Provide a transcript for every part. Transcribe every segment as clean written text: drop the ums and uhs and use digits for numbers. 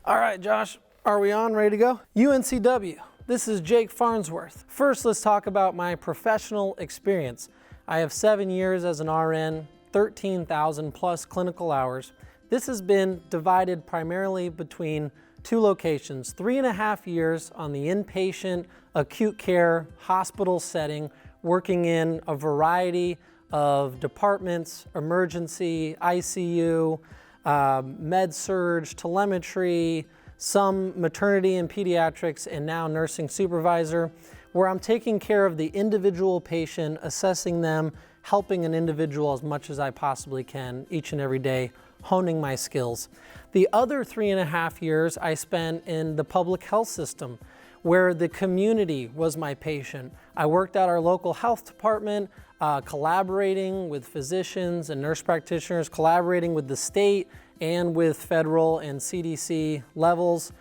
All right, Josh, are we on, ready to go? UNCW, this is Jake Farnsworth. First, let's talk about my professional experience. I have 7 years as an RN, 13,000 plus clinical hours. This has been divided primarily between two locations, 3.5 years on the inpatient acute care hospital setting, working in a variety of departments, emergency, ICU, med-surg, telemetry, some maternity and pediatrics, and now nursing supervisor, where I'm taking care of the individual patient, assessing them, helping an individual as much as I possibly can each and every day, honing my skills. The other 3.5 years I spent in the public health system, where the community was my patient. I worked at our local health department, collaborating with physicians and nurse practitioners, collaborating with the state and with federal and CDC levels.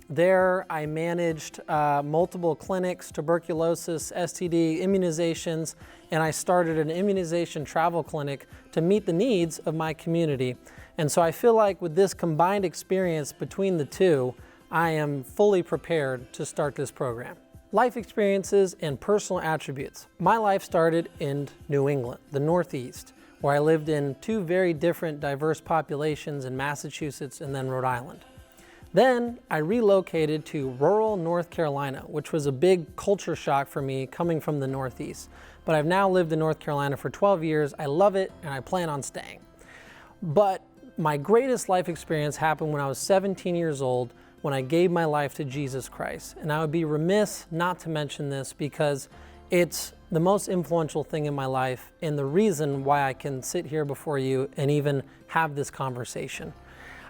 There I managed multiple clinics, tuberculosis, STD, immunizations, and I started an immunization travel clinic to meet the needs of my community. And so I feel like with this combined experience between the two, I am fully prepared to start this program. Life experiences and personal attributes. My life started in New England, the Northeast, where I lived in two very different diverse populations in Massachusetts and then Rhode Island. Then I relocated to rural North Carolina, which was a big culture shock for me coming from the Northeast. But I've now lived in North Carolina for 12 years. I love it and I plan on staying. But my greatest life experience happened when I was 17 years old, when I gave my life to Jesus Christ. And I would be remiss not to mention this because it's the most influential thing in my life and the reason why I can sit here before you and even have this conversation.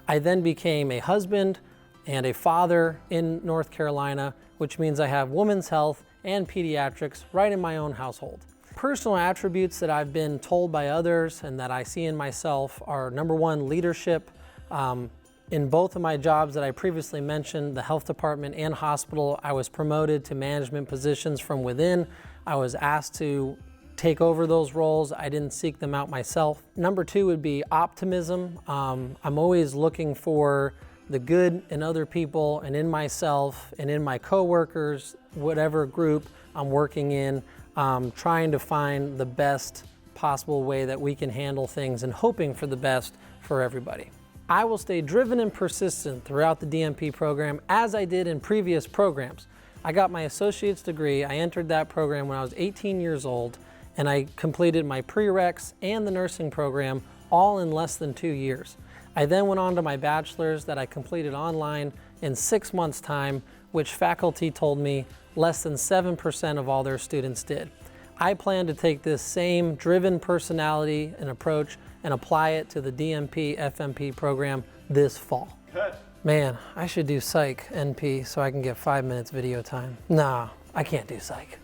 I then became a husband and a father in North Carolina, which means I have women's health and pediatrics right in my own household. Personal attributes that I've been told by others and that I see in myself are, number one, leadership. In both of my jobs that I previously mentioned, the health department and hospital, I was promoted to management positions from within. I was asked to take over those roles. I didn't seek them out myself. Number two would be optimism. I'm always looking for the good in other people and in myself and in my coworkers, whatever group I'm working in, trying to find the best possible way that we can handle things and hoping for the best for everybody. I will stay driven and persistent throughout the DNP program as I did in previous programs. I got my associate's degree. I entered that program when I was 18 years old, and I completed my prereqs and the nursing program all in less than 2 years. I then went on to my bachelor's that I completed online in 6 months' time, which faculty told me less than 7% of all their students did. I plan to take this same driven personality and approach and apply it to the DNP-FNP program this fall. Cut. Man, I should do Psych NP so I can get 5 minutes video time. Nah, I can't do Psych.